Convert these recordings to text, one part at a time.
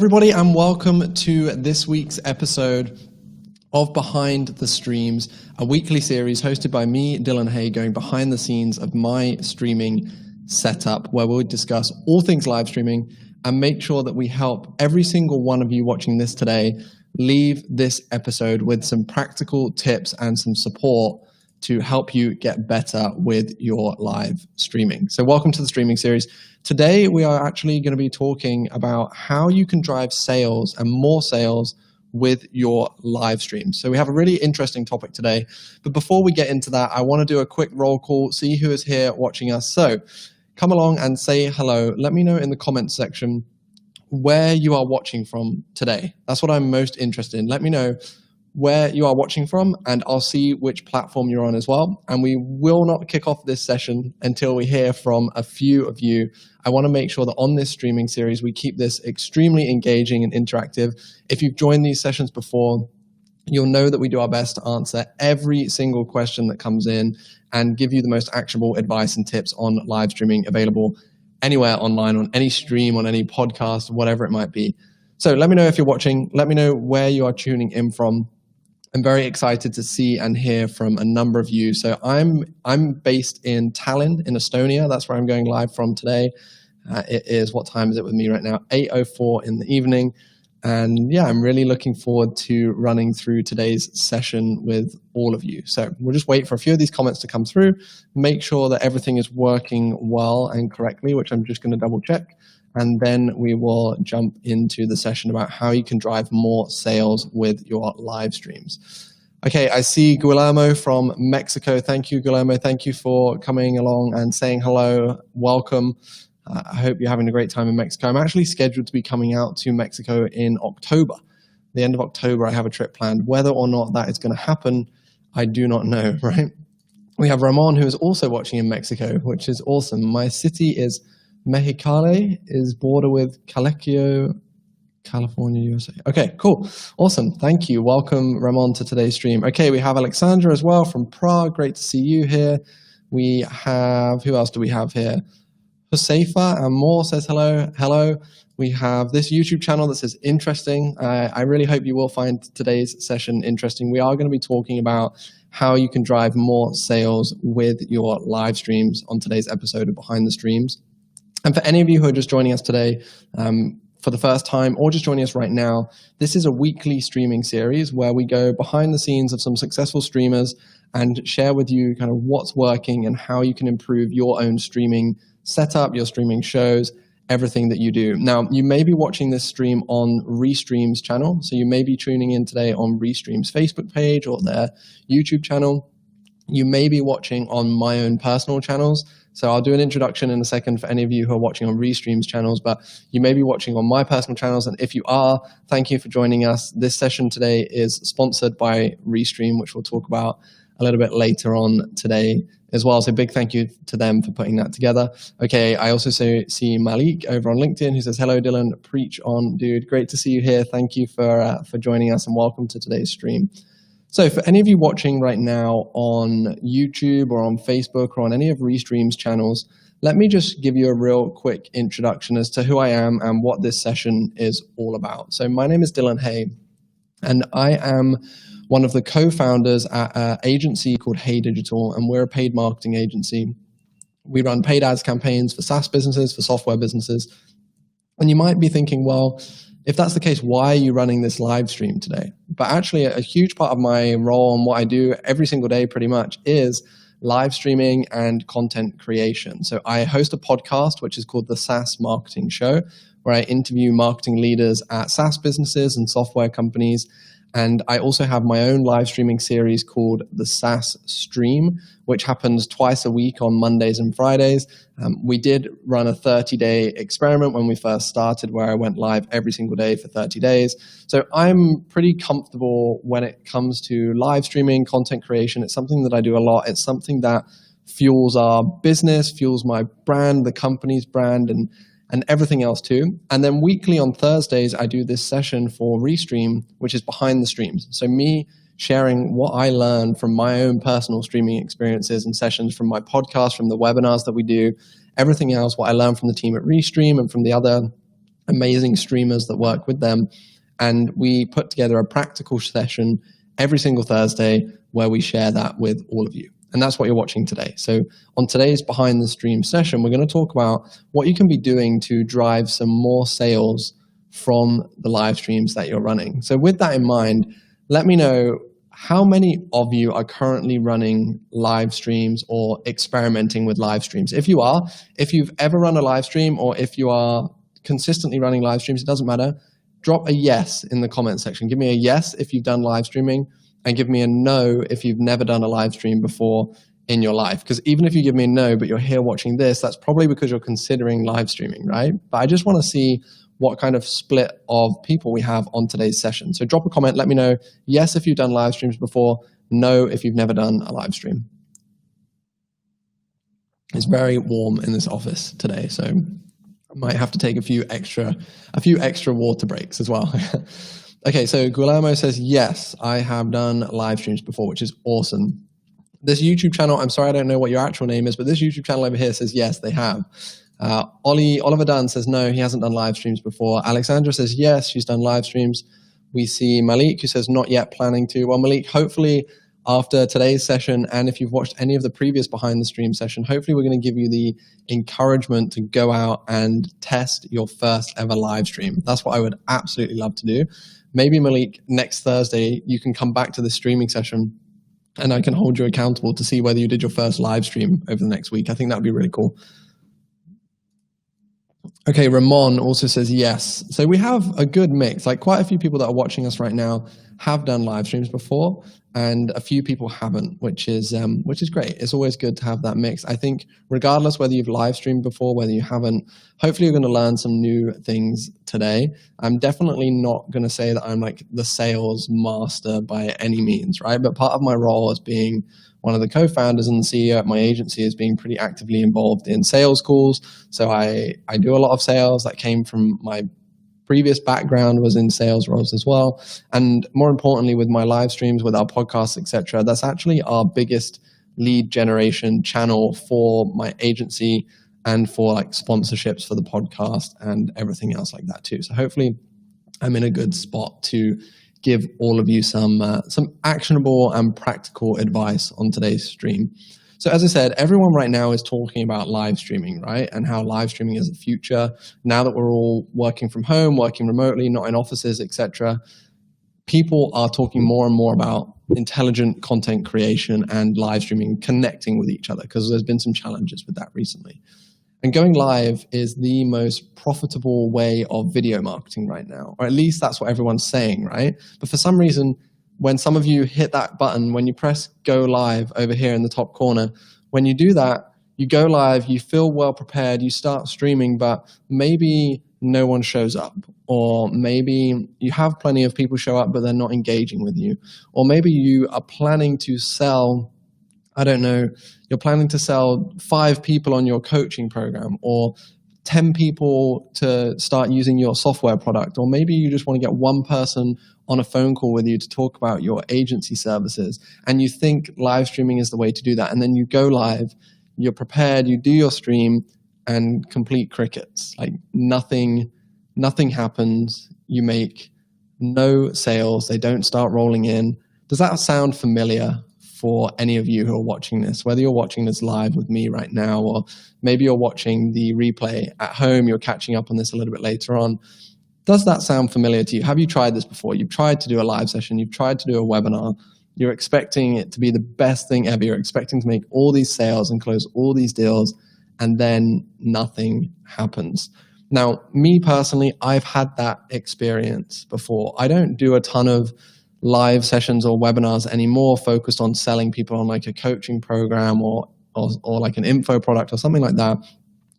everybody, and welcome to this week's episode of Behind the Streams, a weekly series hosted by me, Dylan Hay, going behind the scenes of my streaming setup, where we'll discuss all things live streaming and make sure that we help every single one of you watching this today leave this episode with some practical tips and some support to help you get better with your live streaming. So welcome to the streaming series. Today, we are actually going to be talking about how you can drive sales and more sales with your live streams. So we have a really interesting topic today. But before we get into that, I want to do a quick roll call, see who is here watching us. So come along and say hello. Let me know in the comments section where you are watching from today. That's what I'm most interested in. Let me know where you are watching from, and I'll see which platform you're on as well. And we will not kick off this session until we hear from a few of you. I want to make sure that on this streaming series, we keep this extremely engaging and interactive. If you've joined these sessions before, you'll know that we do our best to answer every single question that comes in and give you the most actionable advice and tips on live streaming available anywhere online, on any stream, on any podcast, whatever it might be. So let me know if you're watching. Let me know where you are tuning in from. I'm very excited to see and hear from a number of you. So I'm based in Tallinn in Estonia. That's where I'm going live from today. It is, what time is it with me right now? 8:04 in the evening. And yeah, I'm really looking forward to running through today's session with all of you. So we'll just wait for a few of these comments to come through, make sure that everything is working well and correctly, which I'm just going to double check. And then we will jump into the session about how you can drive more sales with your live streams. Okay, I see Guillermo from Mexico. Thank you, Guillermo. Thank you for coming along and saying hello. Welcome. I hope you're having a great time in Mexico. I'm actually scheduled to be coming out to Mexico in October. The end of October, I have a trip planned. Whether or not that is going to happen, I do not know, right? We have Ramon, who is also watching in Mexico, which is awesome. My city is Mexicali, is border with Colequio, California, USA. Okay, cool. Awesome. Thank you. Welcome, Ramon, to today's stream. Okay, we have Alexandra as well from Prague. Great to see you here. We have, who else do we have here? Josefa and more says hello. Hello. We have this YouTube channel that says interesting. I really hope you will find today's session interesting. We are going to be talking about how you can drive more sales with your live streams on today's episode of Behind the Streams. And for any of you who are just joining us today for the first time or just joining us right now, this is a weekly streaming series where we go behind the scenes of some successful streamers and share with you kind of what's working and how you can improve your own streaming setup, your streaming shows, everything that you do. Now, you may be watching this stream on Restream's channel. So you may be tuning in today on Restream's Facebook page or their YouTube channel. You may be watching on my own personal channels. So I'll do an introduction in a second for any of you who are watching on Restream's channels, but you may be watching on my personal channels. And if you are, thank you for joining us. This session today is sponsored by Restream, which we'll talk about a little bit later on today as well. So big thank you to them for putting that together. Okay, I also see Malik over on LinkedIn who says, hello, Dylan, preach on, dude. Great to see you here. Thank you for joining us and welcome to today's stream. So for any of you watching right now on YouTube or on Facebook or on any of Restream's channels, let me just give you a real quick introduction as to who I am and what this session is all about. So my name is Dylan Hay, and I am one of the co-founders at an agency called Hay Digital, and we're a paid marketing agency. We run paid ads campaigns for SaaS businesses, for software businesses. And you might be thinking, well, if that's the case, why are you running this live stream today? But actually, a huge part of my role and what I do every single day pretty much is live streaming and content creation. So I host a podcast, which is called the SaaS Marketing Show, where I interview marketing leaders at SaaS businesses and software companies. And I also have my own live streaming series called the SaaS Stream, which happens twice a week on Mondays and Fridays. We did run a 30-day experiment when we first started where I went live every single day for 30 days. So I'm pretty comfortable when it comes to live streaming, content creation. It's something that I do a lot. It's something that fuels our business, fuels my brand, the company's brand, and everything else too. And then weekly on Thursdays, I do this session for Restream, which is behind the streams. So me sharing what I learned from my own personal streaming experiences and sessions, from my podcast, from the webinars that we do, everything else, what I learned from the team at Restream and from the other amazing streamers that work with them. And we put together a practical session every single Thursday where we share that with all of you. And that's what you're watching today. So on today's Behind the Stream session, we're going to talk about what you can be doing to drive some more sales from the live streams that you're running. So with that in mind, let me know how many of you are currently running live streams or experimenting with live streams. If you are, if you've ever run a live stream, or if you are consistently running live streams, it doesn't matter. Drop a yes in the comment section. Give me a yes if you've done live streaming, and give me a no if you've never done a live stream before in your life. Because even if you give me a no, but you're here watching this, that's probably because you're considering live streaming, right? But I just want to see what kind of split of people we have on today's session. So drop a comment, let me know yes if you've done live streams before, no if you've never done a live stream. It's very warm in this office today, so I might have to take a few extra water breaks as well. Okay, so Guillermo says, yes, I have done live streams before, which is awesome. This YouTube channel, I'm sorry I don't know what your actual name is, but this YouTube channel over here says, yes, they have. Oliver Dunn says, no, he hasn't done live streams before. Alexandra says, yes, she's done live streams. We see Malik, who says, not yet, planning to. Well, Malik, hopefully after today's session, and if you've watched any of the previous Behind the Stream session, hopefully we're going to give you the encouragement to go out and test your first ever live stream. That's what I would absolutely love to do. Maybe, Malik, next Thursday, you can come back to the streaming session and I can hold you accountable to see whether you did your first live stream over the next week. I think that would be really cool. Okay, Ramon also says yes. So we have a good mix. Like quite a few people that are watching us right now have done live streams before, and a few people haven't, which is great. It's always good to have that mix. I think regardless whether you've live streamed before, whether you haven't, hopefully you're going to learn some new things today. I'm definitely not going to say that I'm like the sales master by any means, right? But part of my role as being one of the co-founders and the CEO at my agency is being pretty actively involved in sales calls. So I do a lot of sales. That came from my previous background, was in sales roles as well. And more importantly, with my live streams, with our podcasts, etc., that's actually our biggest lead generation channel for my agency and for like sponsorships for the podcast and everything else like that too. So hopefully I'm in a good spot to give all of you some actionable and practical advice on today's stream. So as I said, everyone right now is talking about live streaming, right? And how live streaming is the future. Now that we're all working from home, working remotely, not in offices, etc., people are talking more and more about intelligent content creation and live streaming, connecting with each other, because there's been some challenges with that recently. And going live is the most profitable way of video marketing right now, or at least that's what everyone's saying, right? But for some reason, when some of you hit that button, when you press go live over here in the top corner, when you do that, you go live, you feel well prepared, you start streaming, but maybe no one shows up, or maybe you have plenty of people show up, but they're not engaging with you, or maybe you are planning to sell, I don't know, you're planning to sell 5 people on your coaching program, or 10 people to start using your software product, or maybe you just want to get one person on a phone call with you to talk about your agency services, and you think live streaming is the way to do that, and then you go live, you're prepared, you do your stream, and complete crickets. Like nothing happens, you make no sales, they don't start rolling in. Does that sound familiar for any of you who are watching this, whether you're watching this live with me right now, or maybe you're watching the replay at home, you're catching up on this a little bit later on? Does that sound familiar to you? Have you tried this before? You've tried to do a live session, you've tried to do a webinar, you're expecting it to be the best thing ever, you're expecting to make all these sales and close all these deals, and then nothing happens. Now, me personally, I've had that experience before. I don't do a ton of live sessions or webinars anymore focused on selling people on like a coaching program or like an info product or something like that.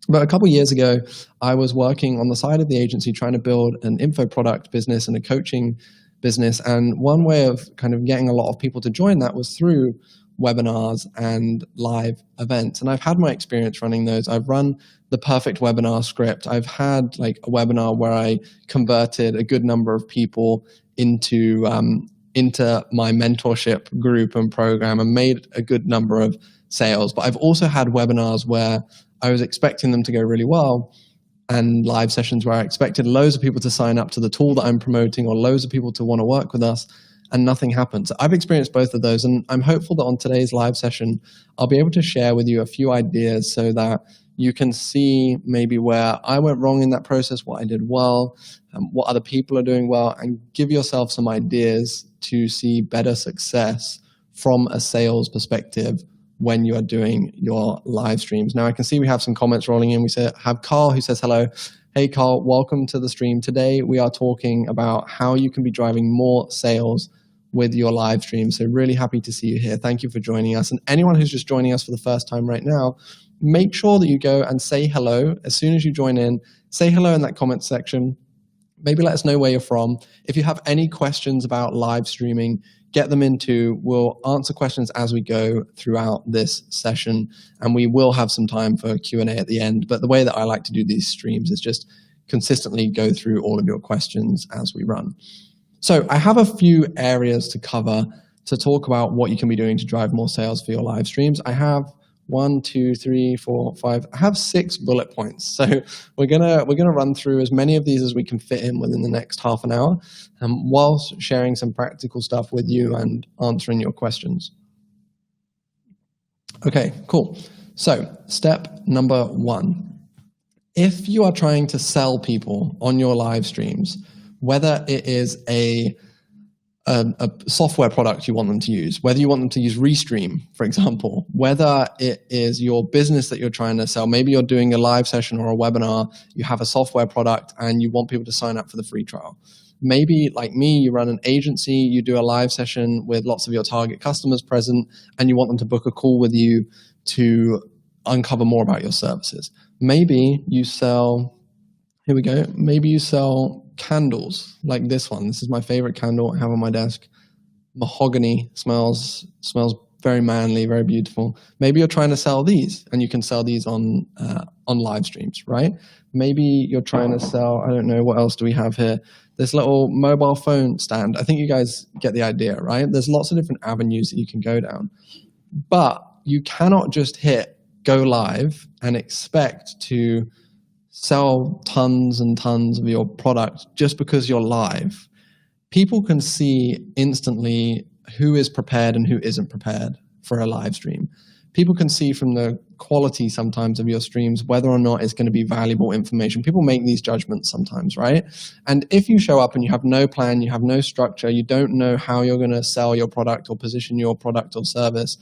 But a couple of years ago, I was working on the side of the agency trying to build an info product business and a coaching business. And one way of kind of getting a lot of people to join that was through webinars and live events. And I've had my experience running those. I've run the perfect webinar script. I've had like a webinar where I converted a good number of people into my mentorship group and program and made a good number of sales. But I've also had webinars where I was expecting them to go really well, and live sessions where I expected loads of people to sign up to the tool that I'm promoting or loads of people to want to work with us, and nothing happens. I've experienced both of those, and I'm hopeful that on today's live session, I'll be able to share with you a few ideas so that you can see maybe where I went wrong in that process, what I did well, what other people are doing well, and give yourself some ideas to see better success from a sales perspective when you are doing your live streams. Now I can see we have some comments rolling in. We have Carl who says hello. Hey Carl, welcome to the stream. Today we are talking about how you can be driving more sales with your live stream. So really happy to see you here. Thank you for joining us. And anyone who's just joining us for the first time right now, make sure that you go and say hello as soon as you join in. Say hello in that comment section. Maybe let us know where you're from. If you have any questions about live streaming, get them in too. We'll answer questions as we go throughout this session, and we will have some time for Q&A at the end. But the way that I like to do these streams is just consistently go through all of your questions as we run. So I have a few areas to cover to talk about what you can be doing to drive more sales for your live streams. I have 1, 2, 3, 4, 5. I have 6 bullet points. So we're gonna run through as many of these as we can fit in within the next half an hour, whilst sharing some practical stuff with you and answering your questions. Okay, cool. So step number 1. If you are trying to sell people on your live streams, whether it is a software product you want them to use, whether you want them to use Restream, for example, whether it is your business that you're trying to sell, maybe you're doing a live session or a webinar, you have a software product and you want people to sign up for the free trial. Maybe like me, you run an agency, you do a live session with lots of your target customers present, and you want them to book a call with you to uncover more about your services. Maybe you sell, here we go, maybe you sell candles like this one. This is my favorite candle I have on my desk. Mahogany, smells very manly, very beautiful. Maybe you're trying to sell these, and you can sell these on live streams, right? Maybe you're trying to sell, I don't know, what else do we have here? This little mobile phone stand. I think you guys get the idea, right? There's lots of different avenues that you can go down. But you cannot just hit go live and expect to sell tons and tons of your product just because you're live. People can see instantly who is prepared and who isn't prepared for a live stream. People can see from the quality sometimes of your streams whether or not it's going to be valuable information. People make these judgments sometimes, right? And if you show up and you have no plan, you have no structure, you don't know how you're going to sell your product or position your product or service,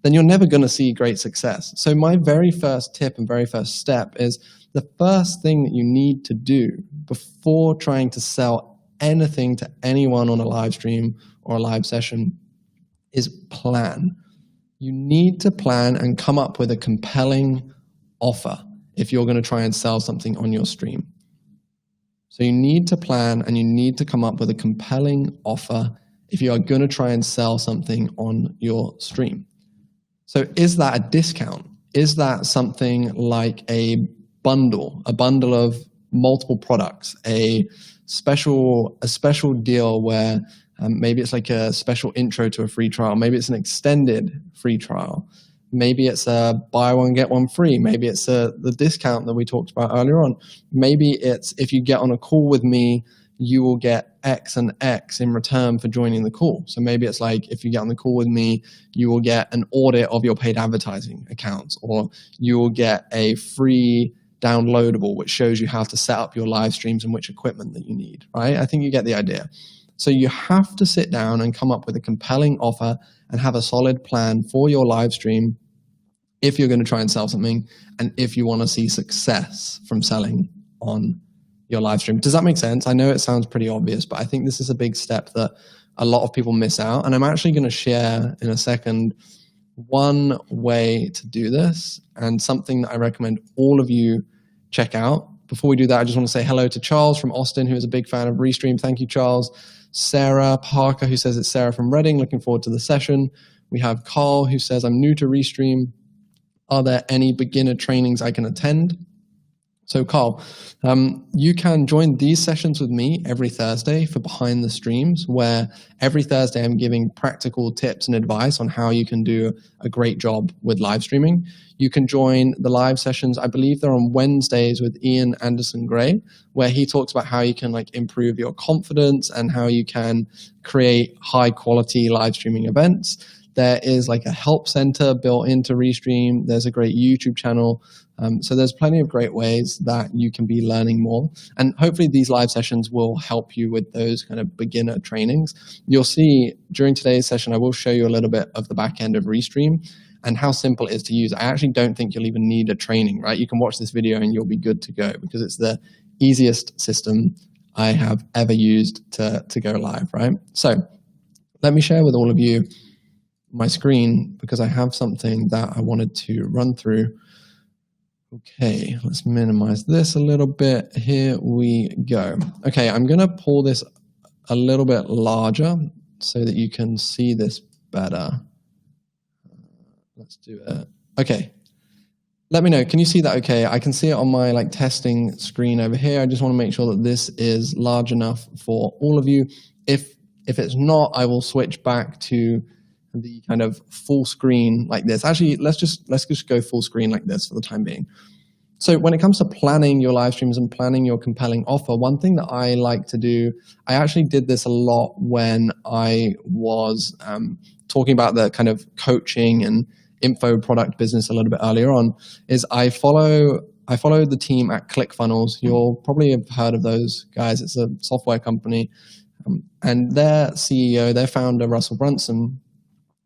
then you're never going to see great success. So my very first tip and very first step is the first thing that you need to do before trying to sell anything to anyone on a live stream or a live session is plan. You need to plan and come up with a compelling offer if you're going to try and sell something on your stream. So you need to plan and you need to come up with a compelling offer if you are going to try and sell something on your stream. So is that a discount? Is that something like a bundle of multiple products, a special deal where maybe it's like a special intro to a free trial, maybe it's an extended free trial, maybe it's a buy one get one free, maybe it's the discount that we talked about earlier on, maybe it's if you get on a call with me you will get X and X in return for joining the call. So maybe it's like if you get on the call with me, you will get an audit of your paid advertising accounts, or you will get a free downloadable which shows you how to set up your live streams and which equipment that you need, right? I think you get the idea. So you have to sit down and come up with a compelling offer and have a solid plan for your live stream if you're going to try and sell something and if you want to see success from selling on your live stream. Does that make sense? I know it sounds pretty obvious, but I think this is a big step that a lot of people miss out. And I'm actually going to share in a second one way to do this and something that I recommend all of you check out. Before we do that, I just want to say hello to Charles from Austin, who is a big fan of Restream. Thank you, Charles. Sarah Parker, who says it's Sarah from Reading. Looking forward to the session. We have Carl, who says, I'm new to Restream. Are there any beginner trainings I can attend? So Carl, you can join these sessions with me every Thursday for Behind the Streams, where every Thursday I'm giving practical tips and advice on how you can do a great job with live streaming. You can join the live sessions, I believe they're on Wednesdays with Ian Anderson Gray, where he talks about how you can improve your confidence and how you can create high quality live streaming events. There is a help center built into Restream. There's a great YouTube channel. So there's plenty of great ways that you can be learning more. And hopefully these live sessions will help you with those kind of beginner trainings. You'll see during today's session, I will show you a little bit of the back end of Restream and how simple it is to use. I actually don't think you'll even need a training, right? You can watch this video and you'll be good to go because it's the easiest system I have ever used to go live, right? So let me share with all of you my screen because I have something that I wanted to run through. Okay, let's minimize this a little bit. Here we go. Okay, I'm going to pull this a little bit larger so that you can see this better. Let's do it. Okay, let me know. Can you see that okay? I can see it on my testing screen over here. I just want to make sure that this is large enough for all of you. If it's not, I will switch back to the kind of full screen like this. Actually, let's just go full screen like this for the time being. So when it comes to planning your live streams and planning your compelling offer, one thing that I like to do, I actually did this a lot when I was talking about the kind of coaching and info product business a little bit earlier on, is I follow the team at ClickFunnels. You'll probably have heard of those guys. It's a software company. And their CEO, their founder, Russell Brunson,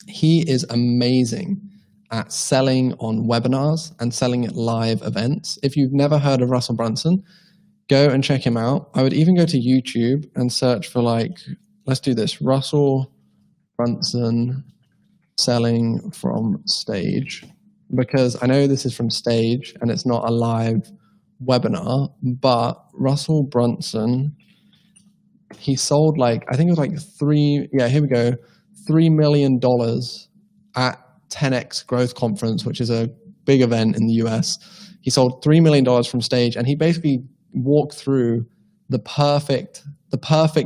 he is amazing at selling on webinars and selling at live events. If you've never heard of Russell Brunson, go and check him out. I would even go to YouTube and search for let's do this, Russell Brunson selling from stage, because I know this is from stage and it's not a live webinar, but Russell Brunson, he sold I think it was $3 million at 10X Growth Conference, which is a big event in the US. He sold $3 million from stage, and he basically walked through the perfect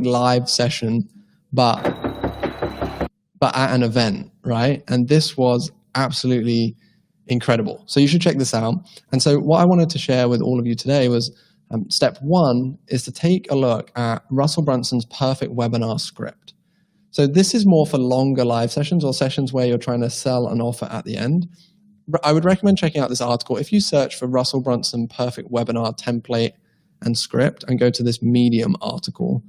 live session, but at an event, right? And this was absolutely incredible. So you should check this out. And so what I wanted to share with all of you today was step one is to take a look at Russell Brunson's perfect webinar script. So this is more for longer live sessions or sessions where you're trying to sell an offer at the end. I would recommend checking out this article. If you search for Russell Brunson perfect webinar template and script and go to this Medium article,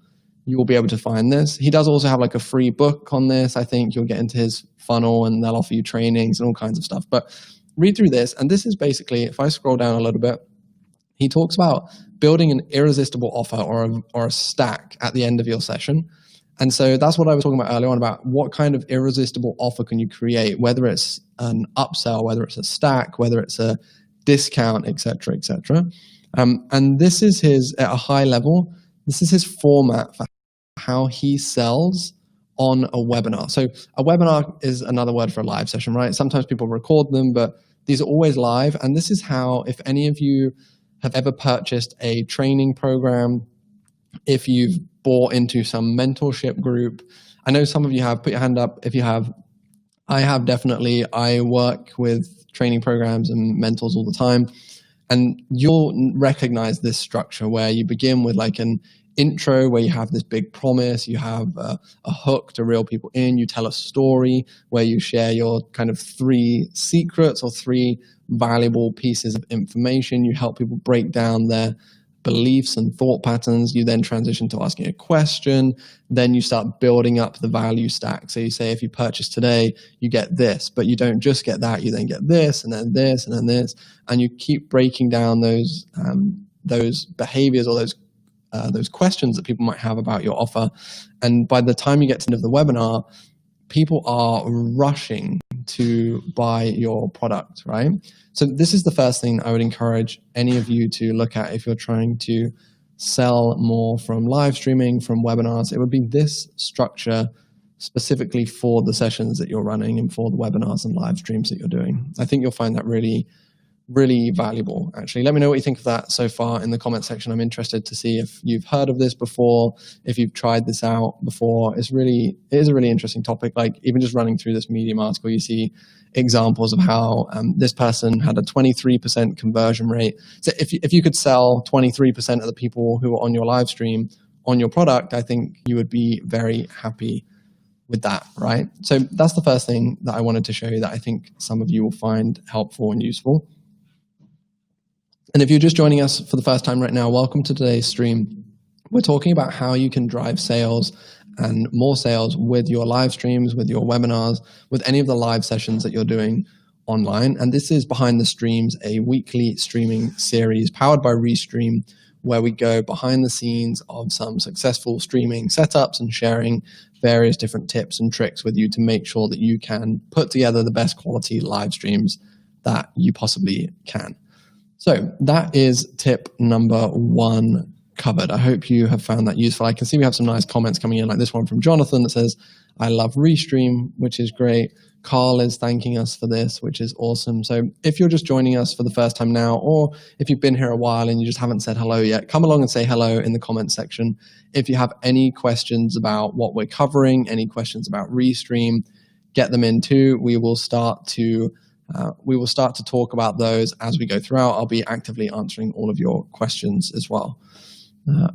you will be able to find this. He does also have a free book on this. I think you'll get into his funnel and they'll offer you trainings and all kinds of stuff. But read through this. And this is basically, if I scroll down a little bit, he talks about building an irresistible offer or a stack at the end of your session. And so that's what I was talking about earlier on, about what kind of irresistible offer can you create, whether it's an upsell, whether it's a stack, whether it's a discount, et cetera, et cetera. And this is at a high level, this is his format for how he sells on a webinar. So a webinar is another word for a live session, right? Sometimes people record them, but these are always live. And this is how, if any of you have ever purchased a training program, if you've bought into some mentorship group, I know some of you have, put your hand up if you have. I have definitely. I work with training programs and mentors all the time. And you'll recognize this structure where you begin with an intro where you have this big promise, you have a hook to reel people in, you tell a story where you share your kind of 3 secrets or 3 valuable pieces of information. You help people break down their beliefs and thought patterns. You then transition to asking a question. Then you start building up the value stack. So you say, if you purchase today, you get this, but you don't just get that. You then get this, and then this, and then this, and you keep breaking down those behaviors or those questions that people might have about your offer. And by the time you get to the end of the webinar, people are rushing to buy your product, right? So this is the first thing I would encourage any of you to look at if you're trying to sell more from live streaming, from webinars. It would be this structure specifically for the sessions that you're running and for the webinars and live streams that you're doing. I think you'll find that really, really valuable, actually. Let me know what you think of that so far in the comment section. I'm interested to see if you've heard of this before, if you've tried this out before. It is a really interesting topic. Like, even just running through this Medium article, you see examples of how this person had a 23% conversion rate. So if you could sell 23% of the people who are on your live stream on your product, I think you would be very happy with that, right? So that's the first thing that I wanted to show you that I think some of you will find helpful and useful. And if you're just joining us for the first time right now, welcome to today's stream. We're talking about how you can drive sales and more sales with your live streams, with your webinars, with any of the live sessions that you're doing online. And this is Behind the Streams, a weekly streaming series powered by Restream, where we go behind the scenes of some successful streaming setups and sharing various different tips and tricks with you to make sure that you can put together the best quality live streams that you possibly can. So that is tip number 1 covered. I hope you have found that useful. I can see we have some nice comments coming in, like this one from Jonathan that says, I love Restream, which is great. Carl is thanking us for this, which is awesome. So if you're just joining us for the first time now, or if you've been here a while and you just haven't said hello yet, come along and say hello in the comment section. If you have any questions about what we're covering, any questions about Restream, get them in too. We will start to talk about those as we go throughout. I'll be actively answering all of your questions as well.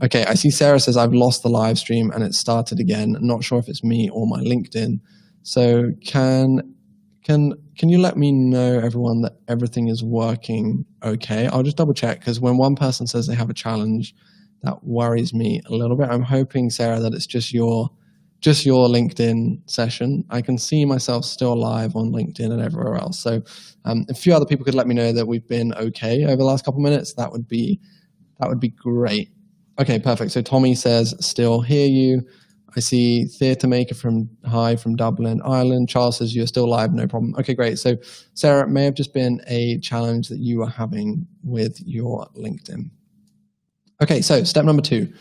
Okay, I see Sarah says, I've lost the live stream and it started again. Not sure if it's me or my LinkedIn. So can you let me know, everyone, that everything is working okay? I'll just double check, because when one person says they have a challenge, that worries me a little bit. I'm hoping, Sarah, that it's just your LinkedIn session. I can see myself still live on LinkedIn and everywhere else. So a few other people could let me know that we've been okay over the last couple of minutes. That would be great. Okay, perfect. So Tommy says, still hear you. I see Theatre Maker from Dublin, Ireland. Charles says, you're still live, no problem. Okay, great. So Sarah, it may have just been a challenge that you are having with your LinkedIn. Okay, so step number 2.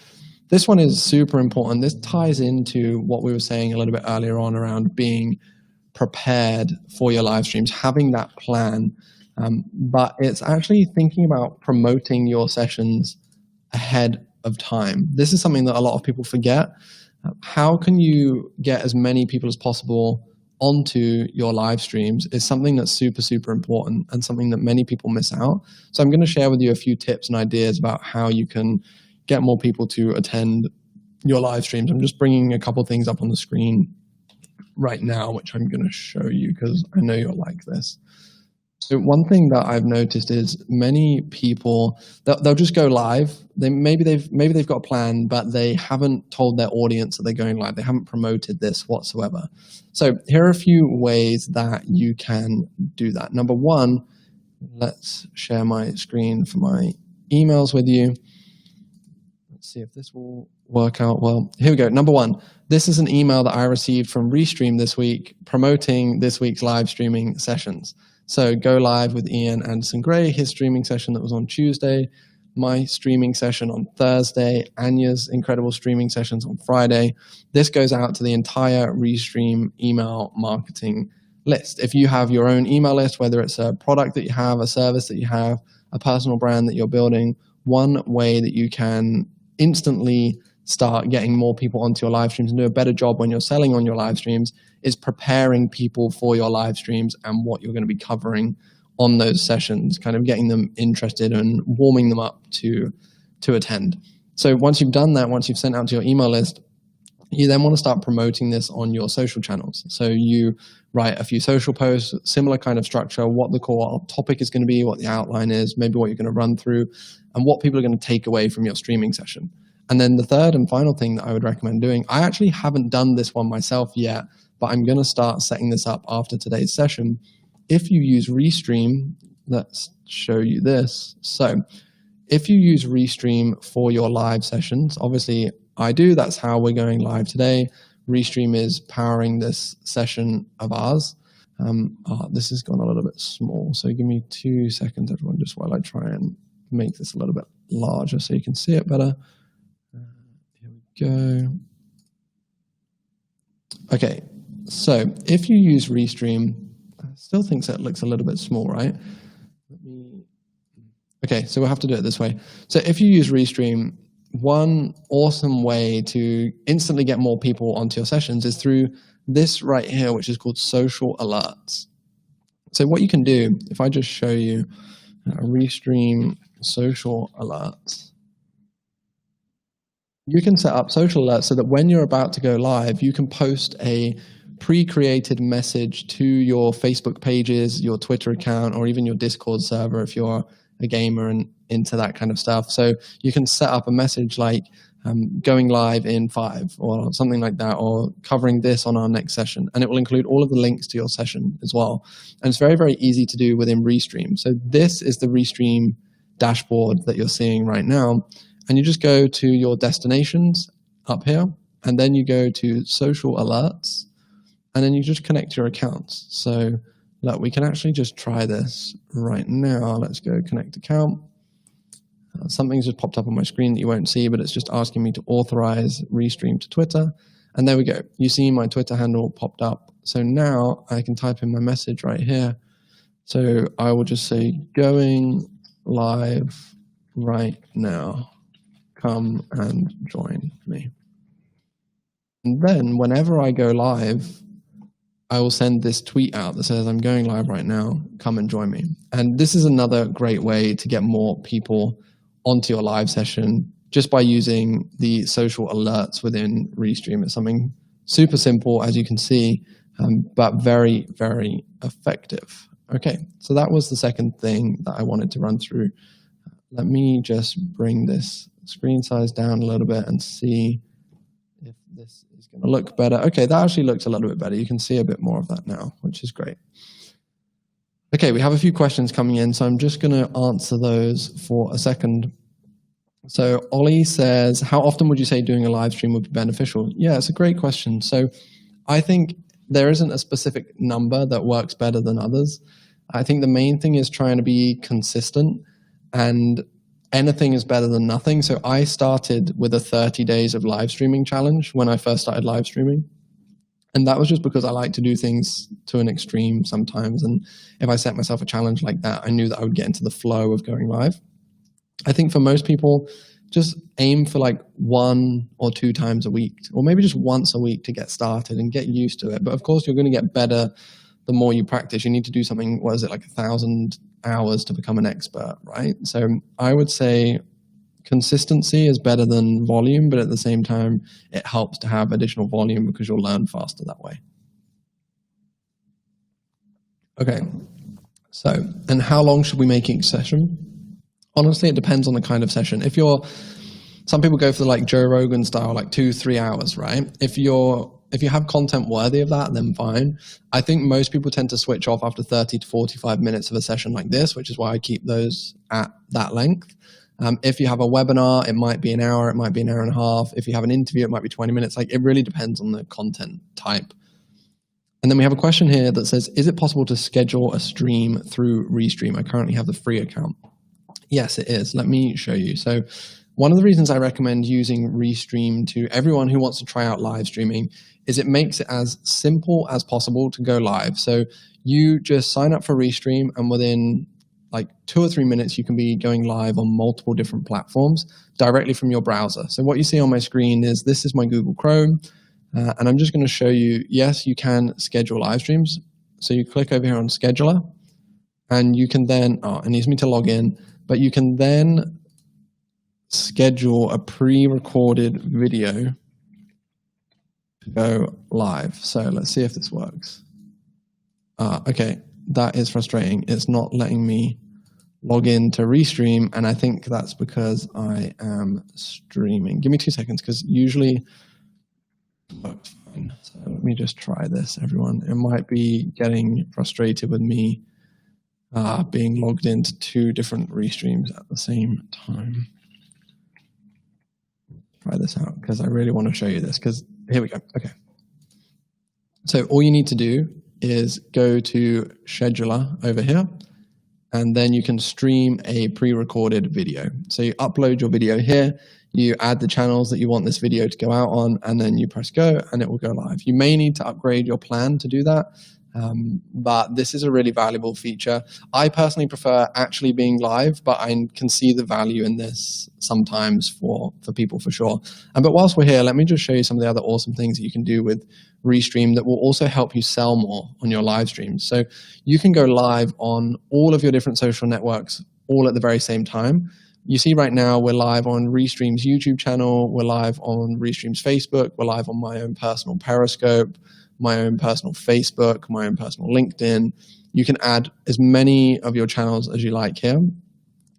This one is super important. This ties into what we were saying a little bit earlier on around being prepared for your live streams, having that plan. But it's actually thinking about promoting your sessions ahead of time. This is something that a lot of people forget. How can you get as many people as possible onto your live streams is something that's super, super important and something that many people miss out. So I'm going to share with you a few tips and ideas about how you can get more people to attend your live streams. I'm just bringing a couple things up on the screen right now, which I'm going to show you because I know you'll like this. So one thing that I've noticed is many people, they'll just go live. Maybe they've got a plan, but they haven't told their audience that they're going live. They haven't promoted this whatsoever. So here are a few ways that you can do that. Number 1, let's share my screen for my emails with you. Let's see if this will work out well. Here we go. Number 1, this is an email that I received from Restream this week promoting this week's live streaming sessions. So go live with Ian Anderson Gray, his streaming session that was on Tuesday, my streaming session on Thursday, Anya's incredible streaming sessions on Friday. This goes out to the entire Restream email marketing list. If you have your own email list, whether it's a product that you have, a service that you have, a personal brand that you're building, one way that you can instantly start getting more people onto your live streams and do a better job when you're selling on your live streams is preparing people for your live streams and what you're going to be covering on those sessions, kind of getting them interested and warming them up to attend. So once you've done that, once you've sent out to your email list, you then want to start promoting this on your social channels. So you write a few social posts, similar kind of structure, what the core topic is going to be, what the outline is, maybe what you're going to run through, and what people are going to take away from your streaming session. And then the third and final thing that I would recommend doing, I actually haven't done this one myself yet, but I'm going to start setting this up after today's session. If you use Restream, let's show you this. So if you use Restream for your live sessions, obviously I do, that's how we're going live today. Restream is powering this session of ours. This has gone a little bit small, so give me 2 seconds, everyone, just while I try and make this a little bit larger so you can see it better. Here we go. Okay, so if you use Restream, I still think that looks a little bit small, right? Let me Okay, so we'll have to do it this way. So if you use Restream, one awesome way to instantly get more people onto your sessions is through this right here, which is called social alerts. So what you can do, if I just show you Restream social alerts, you can set up social alerts so that when you're about to go live, you can post a pre-created message to your Facebook pages, your Twitter account, or even your Discord server if you're a gamer and into that kind of stuff. So you can set up a message like going live in 5 or something like that, or covering this on our next session. And it will include all of the links to your session as well. And it's very, very easy to do within Restream. So this is the Restream dashboard that you're seeing right now. And you just go to your destinations up here, and then you go to social alerts, and then you just connect your accounts. So look, we can actually just try this right now. Let's go connect account. Something's just popped up on my screen that you won't see, but it's just asking me to authorize Restream to Twitter. And there we go. You see my Twitter handle popped up. So now I can type in my message right here. So I will just say, going live right now. Come and join me. And then whenever I go live, I will send this tweet out that says, I'm going live right now, come and join me. And this is another great way to get more people onto your live session just by using the social alerts within Restream. It's something super simple, as you can see, but very, very effective. Okay, so that was the second thing that I wanted to run through. Let me just bring this screen size down a little bit and see if this is going to look better. Okay, that actually looks a little bit better. You can see a bit more of that now, which is great. Okay, we have a few questions coming in, so I'm just going to answer those for a second. So Ollie says, how often would you say doing a live stream would be beneficial? Yeah, it's a great question. So I think there isn't a specific number that works better than others. I think the main thing is trying to be consistent, and anything is better than nothing. So I started with a 30 days of live streaming challenge when I first started live streaming. And that was just because I like to do things to an extreme sometimes. And if I set myself a challenge like that, I knew that I would get into the flow of going live. I think for most people, just aim for like 1 or 2 times a week, or maybe just once a week to get started and get used to it. But of course, you're going to get better the more you practice. You need to do something, what is it, like 1,000 hours to become an expert, right? So I would say consistency is better than volume, but at the same time, it helps to have additional volume because you'll learn faster that way. Okay, so, and how long should we make each session? Honestly, it depends on the kind of session. If you're, some people go for the like Joe Rogan style, like 2-3 hours, right? If you have content worthy of that, then fine. I think most people tend to switch off after 30 to 45 minutes of a session like this, which is why I keep those at that length. If you have a webinar, it might be an hour, it might be an hour and a half. If you have an interview, it might be 20 minutes. Like, it really depends on the content type. And then we have a question here that says, is it possible to schedule a stream through Restream? I currently have the free account. Yes, it is. Let me show you. So one of the reasons I recommend using Restream to everyone who wants to try out live streaming is it makes it as simple as possible to go live. So you just sign up for Restream, and within like 2 or 3 minutes, you can be going live on multiple different platforms directly from your browser. So what you see on my screen is, this is my Google Chrome, and I'm just going to show you, yes, you can schedule live streams. So you click over here on Scheduler, and you can then, it needs me to log in, but you can then schedule a pre-recorded video to go live. So let's see if this works. Okay, that is frustrating. It's not letting me log in to Restream, and I think that's because I am streaming. Give me 2 seconds, because usually it works fine. So let me just try this, everyone. It might be getting frustrated with me being logged into 2 different Restreams at the same time. Try this out, because I really want to show you this, because here we go. Okay. So all you need to do is go to Scheduler over here, and then you can stream a pre-recorded video. So you upload your video here, You add the channels that you want this video to go out on, and then you press go, and it will go live. You may need to upgrade your plan to do that, but this is a really valuable feature. I personally prefer actually being live, but I can see the value in this sometimes for people for sure. But whilst we're here, let me just show you some of the other awesome things that you can do with Restream that will also help you sell more on your live streams. So you can go live on all of your different social networks all at the very same time. You see right now we're live on Restream's YouTube channel, we're live on Restream's Facebook, we're live on my own personal Periscope, my own personal Facebook, my own personal LinkedIn. You can add as many of your channels as you like here.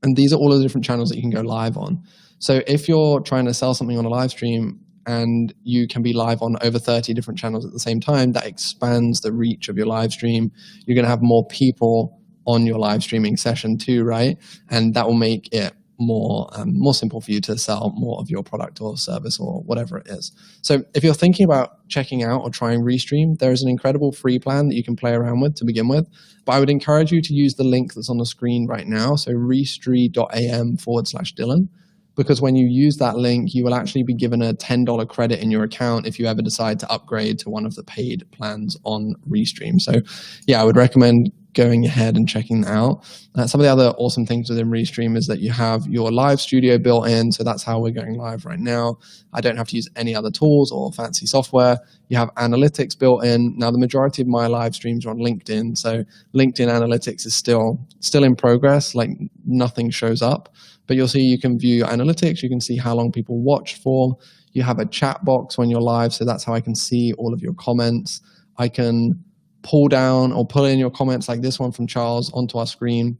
And these are all of the different channels that you can go live on. So if you're trying to sell something on a live stream and you can be live on over 30 different channels at the same time, that expands the reach of your live stream. You're going to have more people on your live streaming session too, right? And that will make it more simple for you to sell more of your product or service or whatever it is. So if you're thinking about checking out or trying Restream, there is an incredible free plan that you can play around with to begin with. But I would encourage you to use the link that's on the screen right now, so restream.am/Dylan, because when you use that link, you will actually be given a $10 credit in your account if you ever decide to upgrade to one of the paid plans on Restream. So yeah, I would recommend going ahead and checking that out. Some of the other awesome things within Restream is that you have your live studio built in, so that's how we're going live right now. I don't have to use any other tools or fancy software. You have analytics built in. Now, the majority of my live streams are on LinkedIn, so LinkedIn analytics is still in progress, like nothing shows up. But you'll see you can view your analytics, you can see how long people watch for. You have a chat box when you're live, so that's how I can see all of your comments. I can pull down or pull in your comments like this one from Charles onto our screen.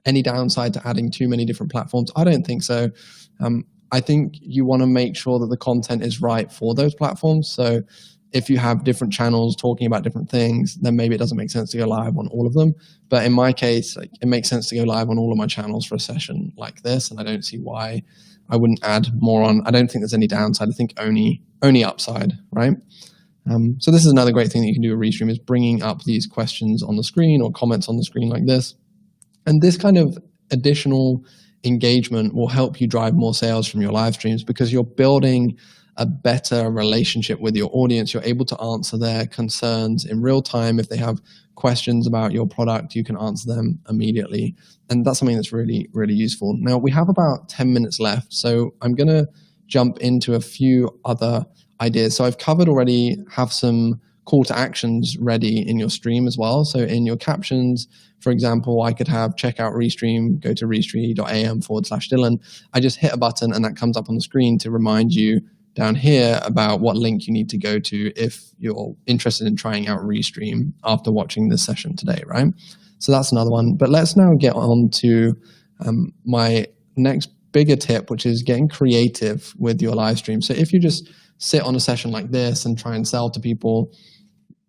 Any downside to adding too many different platforms? I don't think so. I think you want to make sure that the content is right for those platforms. So if you have different channels talking about different things, then maybe it doesn't make sense to go live on all of them. But in my case, it makes sense to go live on all of my channels for a session like this, and I don't see why I wouldn't add more on. I don't think there's any downside. I think only upside, right? So this is another great thing that you can do with Restream, is bringing up these questions on the screen or comments on the screen like this. And this kind of additional engagement will help you drive more sales from your live streams because you're building a better relationship with your audience. You're able to answer their concerns in real time. If they have questions about your product, you can answer them immediately. And that's something that's really, really useful. Now, we have about 10 minutes left, so I'm going to jump into a few other ideas. So I've covered already, have some call to actions ready in your stream as well. So in your captions, for example, I could have check out Restream, go to restream.am/Dylan. I just hit a button and that comes up on the screen to remind you down here about what link you need to go to if you're interested in trying out Restream after watching this session today, right? So that's another one. But let's now get on to my next bigger tip, which is getting creative with your live stream. So if you just sit on a session like this and try and sell to people,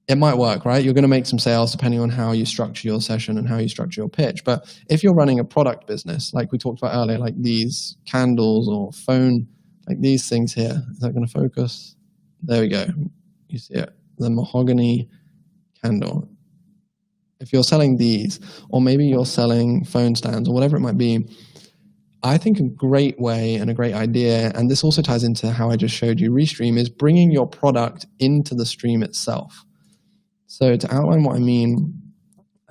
it might work, right? You're going to make some sales depending on how you structure your session and how you structure your pitch. But if you're running a product business, like we talked about earlier, like these candles or phone, like these things here, is that going to focus? There we go. You see it, the mahogany candle. If you're selling these, or maybe you're selling phone stands or whatever it might be, I think a great way and a great idea, and this also ties into how I just showed you Restream, is bringing your product into the stream itself. So to outline what I mean,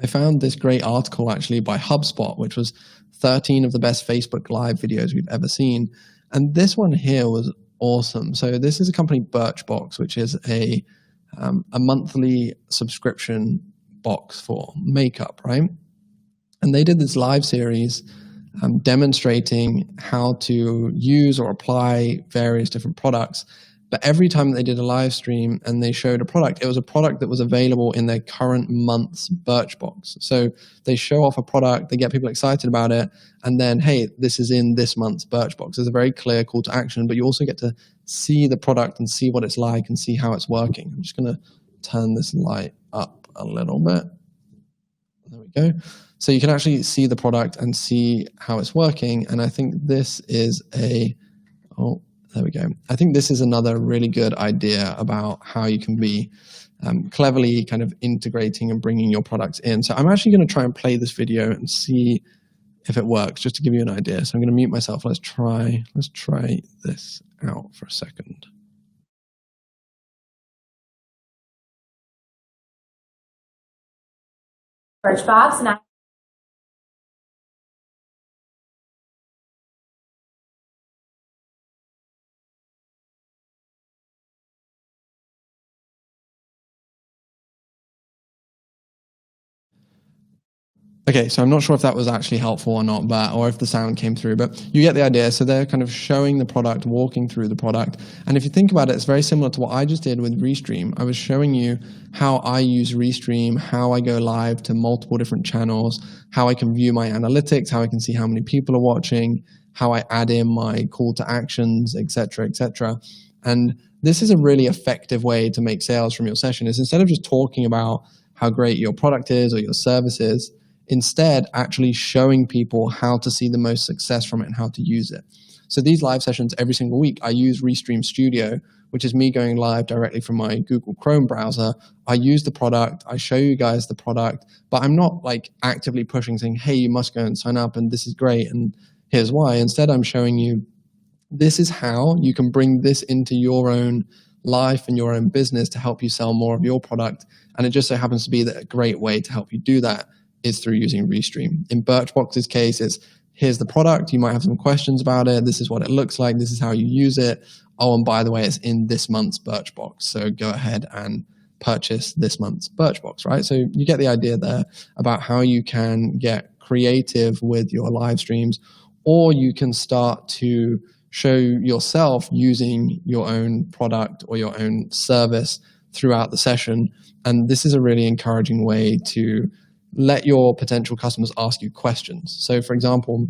I found this great article actually by HubSpot, which was 13 of the best Facebook Live videos we've ever seen. And this one here was awesome. So this is a company, Birchbox, which is a monthly subscription box for makeup, right? And they did this live series demonstrating how to use or apply various different products. But every time they did a live stream and they showed a product, it was a product that was available in their current month's Birchbox. So they show off a product, they get people excited about it, and then, hey, this is in this month's Birchbox. There's a very clear call to action, but you also get to see the product and see what it's like and see how it's working. I'm just going to turn this light up a little bit. There we go. So you can actually see the product and see how it's working. And I think this is there we go. I think this is another really good idea about how you can be cleverly kind of integrating and bringing your products in. So I'm actually going to try and play this video and see if it works, just to give you an idea. So I'm going to mute myself. Let's try this out for a second. Birchbox, and Okay, so I'm not sure if that was actually helpful or not, or if the sound came through, but you get the idea. So they're kind of showing the product, walking through the product. And if you think about it, it's very similar to what I just did with Restream. I was showing you how I use Restream, how I go live to multiple different channels, how I can view my analytics, how I can see how many people are watching, how I add in my call to actions, et cetera, et cetera. And this is a really effective way to make sales from your session, is instead of just talking about how great your product is or your service is, instead actually showing people how to see the most success from it and how to use it. So these live sessions every single week, I use Restream Studio, which is me going live directly from my Google Chrome browser. I use the product, I show you guys the product, but I'm not like actively pushing saying, hey, you must go and sign up and this is great and here's why. Instead, I'm showing you this is how you can bring this into your own life and your own business to help you sell more of your product. And it just so happens to be that a great way to help you do that is through using Restream. In Birchbox's case, it's here's the product. You might have some questions about it. This is what it looks like. This is how you use it. Oh, and by the way, it's in this month's Birchbox. So go ahead and purchase this month's Birchbox, right? So you get the idea there about how you can get creative with your live streams, or you can start to show yourself using your own product or your own service throughout the session. And this is a really encouraging way to let your potential customers ask you questions. So for example,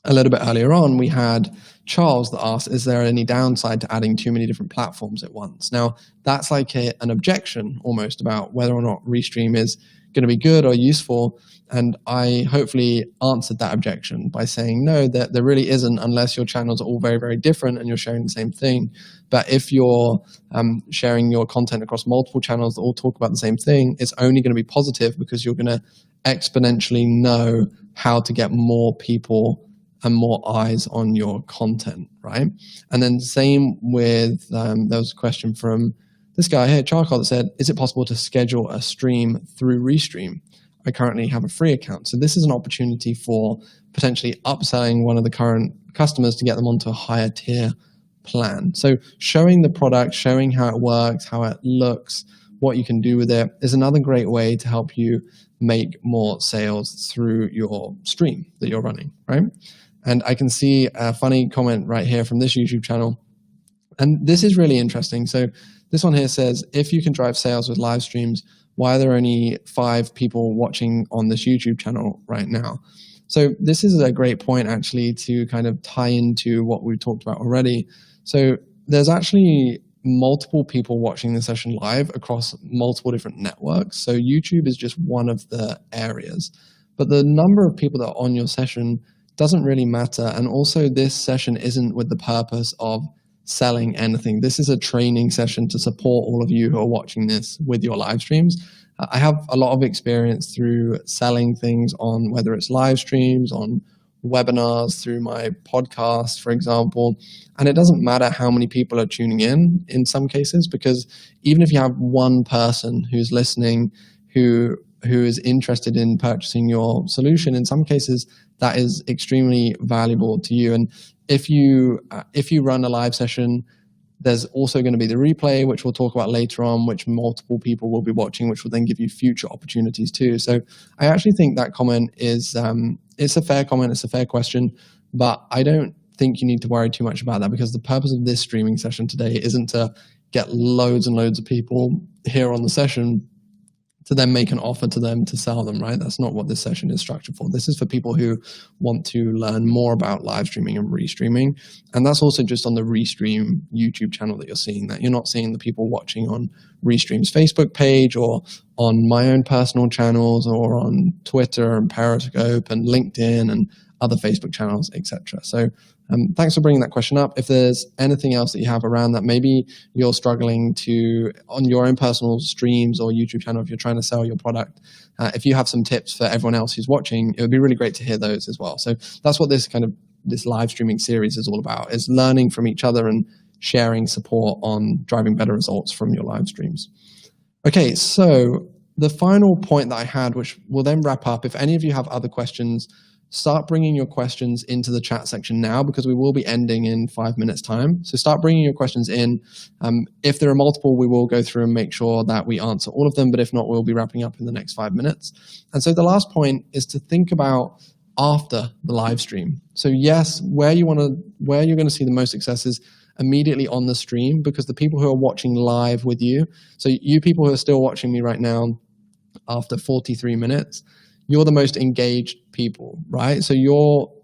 a little bit earlier on, we had Charles that asked, is there any downside to adding too many different platforms at once? Now, that's like an objection almost about whether or not Restream is going to be good or useful. And I hopefully answered that objection by saying, no, that there really isn't, unless your channels are all very, very different and you're sharing the same thing. But if you're sharing your content across multiple channels that all talk about the same thing, it's only going to be positive because you're going to exponentially know how to get more people and more eyes on your content, right? And then same with, there was a question from this guy here, Charcoal, that said, is it possible to schedule a stream through Restream? I currently have a free account. So this is an opportunity for potentially upselling one of the current customers to get them onto a higher tier plan. So showing the product, showing how it works, how it looks, what you can do with it is another great way to help you make more sales through your stream that you're running, right? And I can see a funny comment right here from this YouTube channel. And this is really interesting. So this one here says, if you can drive sales with live streams, why are there only 5 people watching on this YouTube channel right now? So this is a great point actually to kind of tie into what we've talked about already. So there's actually multiple people watching the session live across multiple different networks. So YouTube is just one of the areas. But the number of people that are on your session doesn't really matter. And also this session isn't with the purpose of selling anything. This is a training session to support all of you who are watching this with your live streams. I have a lot of experience through selling things on whether it's live streams, on webinars, through my podcast, for example. And it doesn't matter how many people are tuning in some cases, because even if you have one person who's listening who is interested in purchasing your solution, in some cases that is extremely valuable to you. And if you run a live session, there's also going to be the replay, which we'll talk about later on, which multiple people will be watching, which will then give you future opportunities too. So I actually think that comment is it's a fair comment, it's a fair question, but I don't think you need to worry too much about that, because the purpose of this streaming session today isn't to get loads and loads of people here on the session to then make an offer to them to sell them, right? That's not what this session is structured for. This is for people who want to learn more about live streaming and restreaming. And that's also just on the Restream YouTube channel that you're seeing that. You're not seeing the people watching on Restream's Facebook page or on my own personal channels or on Twitter and Periscope and LinkedIn and other Facebook channels, etc. So thanks for bringing that question up. If there's anything else that you have around that, maybe you're struggling to, on your own personal streams or YouTube channel, if you're trying to sell your product, if you have some tips for everyone else who's watching, it would be really great to hear those as well. So that's what this live streaming series is all about, is learning from each other and sharing support on driving better results from your live streams. Okay, so the final point that I had, which will then wrap up, if any of you have other questions, start bringing your questions into the chat section now, because we will be ending in 5 minutes time. So start bringing your questions in. If there are multiple, we will go through and make sure that we answer all of them, but if not, we'll be wrapping up in the next 5 minutes. And so the last point is to think about after the live stream. So yes, where you're going to see the most success is immediately on the stream, because the people who are watching live with you, so you people who are still watching me right now after 43 minutes, you're the most engaged people, right? So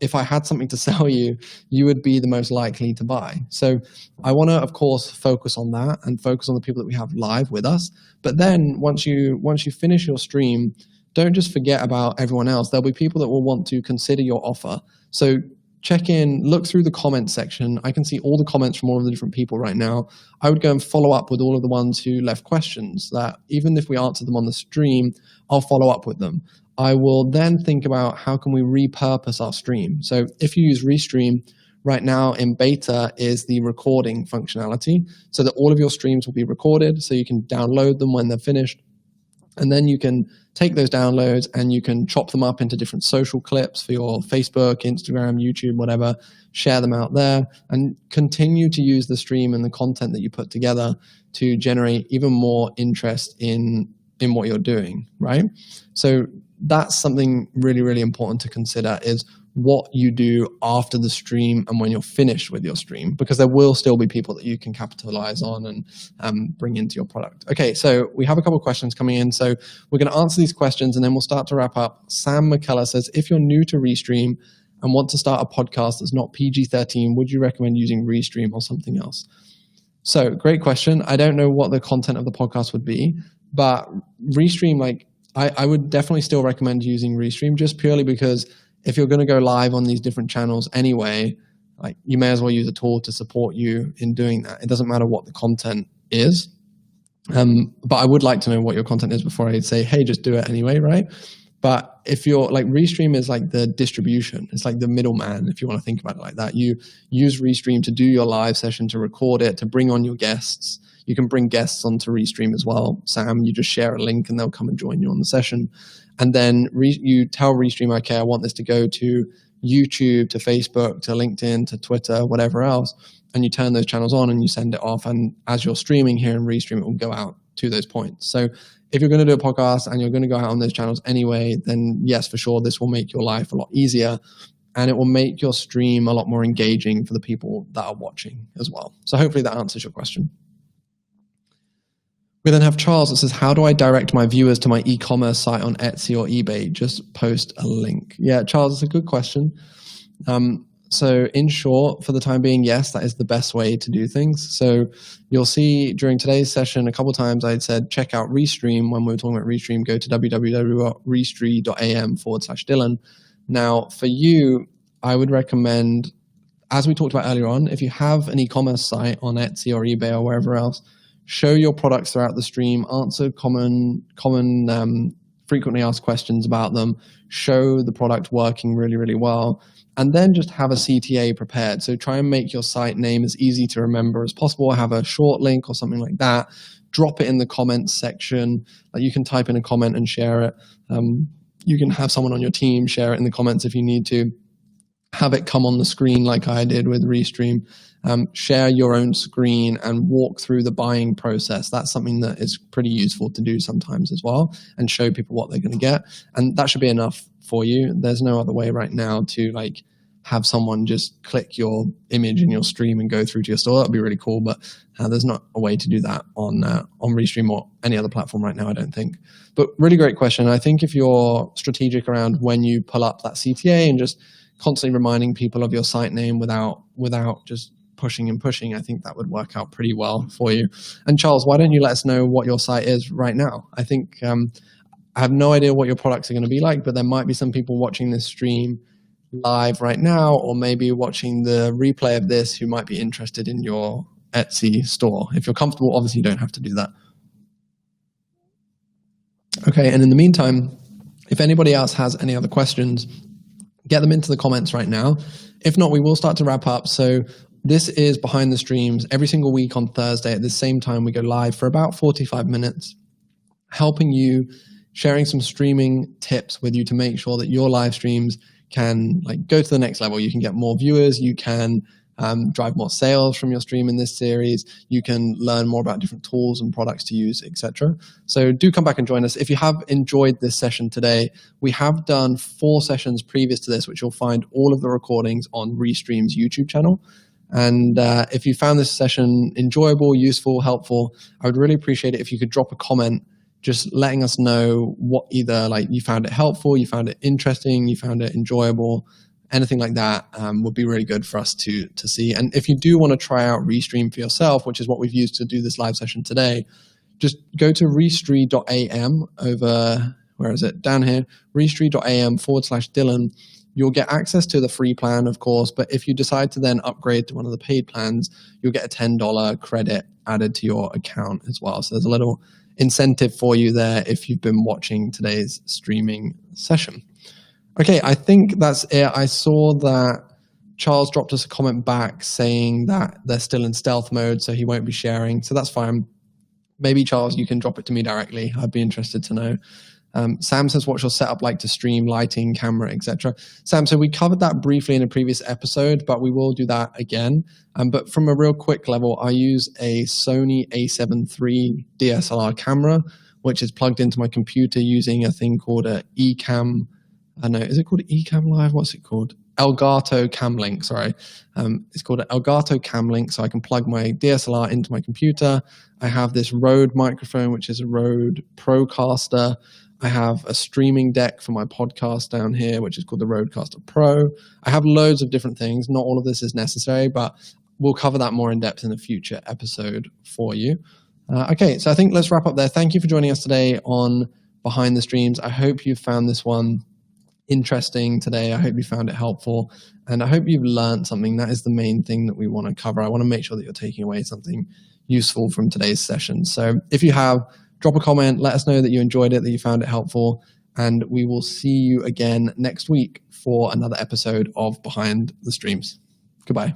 if I had something to sell you, you would be the most likely to buy. So I want to, of course, focus on that and focus on the people that we have live with us. But then once you finish your stream, don't just forget about everyone else. There'll be people that will want to consider your offer. So check in, look through the comments section. I can see all the comments from all of the different people right now. I would go and follow up with all of the ones who left questions, that even if we answer them on the stream, I'll follow up with them. I will then think about how can we repurpose our stream. So if you use Restream, right now in beta is the recording functionality, so that all of your streams will be recorded, so you can download them when they're finished. And then you can take those downloads and you can chop them up into different social clips for your Facebook, Instagram, YouTube, whatever, share them out there, and continue to use the stream and the content that you put together to generate even more interest in what you're doing, right? So that's something really, really important to consider, is what you do after the stream and when you're finished with your stream, because there will still be people that you can capitalize on and bring into your product. Okay, so we have a couple of questions coming in. So we're going to answer these questions and then we'll start to wrap up. Sam McKellar says, if you're new to Restream and want to start a podcast that's not PG-13, would you recommend using Restream or something else? So great question. I don't know what the content of the podcast would be, but Restream, I would definitely still recommend using Restream, just purely because if you're going to go live on these different channels anyway, you may as well use a tool to support you in doing that. It doesn't matter what the content is. But I would like to know what your content is before I say, hey, just do it anyway, right? But if you're Restream is like the distribution. It's like the middleman, if you want to think about it like that. You use Restream to do your live session, to record it, to bring on your guests. You can bring guests onto Restream as well. Sam, you just share a link and they'll come and join you on the session. And then you tell Restream, okay, I want this to go to YouTube, to Facebook, to LinkedIn, to Twitter, whatever else. And you turn those channels on and you send it off. And as you're streaming here in Restream, it will go out to those points. So if you're going to do a podcast and you're going to go out on those channels anyway, then yes, for sure, this will make your life a lot easier. And it will make your stream a lot more engaging for the people that are watching as well. So hopefully that answers your question. We then have Charles that says, how do I direct my viewers to my e-commerce site on Etsy or eBay? Just post a link. Yeah, Charles, it's a good question. So in short, for the time being, yes, that is the best way to do things. So you'll see during today's session, a couple of times I said, check out Restream. When we were talking about Restream, go to www.restream.am/Dylan. Now, for you, I would recommend, as we talked about earlier on, if you have an e-commerce site on Etsy or eBay or wherever else, show your products throughout the stream, answer common frequently asked questions about them, show the product working really, really well, and then just have a CTA prepared. So try and make your site name as easy to remember as possible. Have a short link or something like that. Drop it in the comments section. You can type in a comment and share it. You can have someone on your team share it in the comments if you need to. Have it come on the screen like I did with Restream. Share your own screen and walk through the buying process. That's something that is pretty useful to do sometimes as well, and show people what they're going to get. And that should be enough for you. There's no other way right now to have someone just click your image in your stream and go through to your store. That'd be really cool, but there's not a way to do that on Restream or any other platform right now, I don't think. But really great question. I think if you're strategic around when you pull up that CTA and just constantly reminding people of your site name without just pushing, I think that would work out pretty well for you. And Charles, why don't you let us know what your site is right now? I think I have no idea what your products are going to be like, but there might be some people watching this stream live right now, or maybe watching the replay of this who might be interested in your Etsy store. If you're comfortable, obviously you don't have to do that. Okay, and in the meantime, if anybody else has any other questions, get them into the comments right now. If not, we will start to wrap up. So this is Behind the Streams. Every single week on Thursday at the same time, we go live for about 45 minutes, helping you, sharing some streaming tips with you to make sure that your live streams can go to the next level. You can get more viewers, you can drive more sales from your stream in this series, you can learn more about different tools and products to use, etc. So do come back and join us. If you have enjoyed this session today, we have done 4 sessions previous to this, which you'll find all of the recordings on Restream's YouTube channel. And if you found this session enjoyable, useful, helpful, I would really appreciate it if you could drop a comment just letting us know what either you found it helpful, you found it interesting, you found it enjoyable, anything like that would be really good for us to see. And if you do want to try out Restream for yourself, which is what we've used to do this live session today, just go to restream.am over, where is it? Down here, restream.am/Dylan. You'll get access to the free plan, of course, but if you decide to then upgrade to one of the paid plans, you'll get a $10 credit added to your account as well. So there's a little incentive for you there if you've been watching today's streaming session. Okay, I think that's it. I saw that Charles dropped us a comment back saying that they're still in stealth mode, so he won't be sharing. So that's fine. Maybe, Charles, you can drop it to me directly. I'd be interested to know. Sam says, what's your setup like to stream, lighting, camera, etc.? Sam, so we covered that briefly in a previous episode, but we will do that again. But from a real quick level, I use a Sony a7 III DSLR camera, which is plugged into my computer using a thing called a Ecamm. No, is it called Ecamm Live? What's it called? Elgato Cam Link, sorry. It's called an Elgato Cam Link, so I can plug my DSLR into my computer. I have this Rode microphone, which is a Rode Procaster. I have a streaming deck for my podcast down here, which is called the Rodecaster Pro. I have loads of different things. Not all of this is necessary, but we'll cover that more in depth in a future episode for you. Okay, so I think let's wrap up there. Thank you for joining us today on Behind the Streams. I hope you found this one interesting today. I hope you found it helpful, and I hope you've learned something. That is the main thing that we want to cover. I want to make sure that you're taking away something useful from today's session. So if you have, drop a comment, let us know that you enjoyed it, that you found it helpful, and we will see you again next week for another episode of Behind the Streams. Goodbye.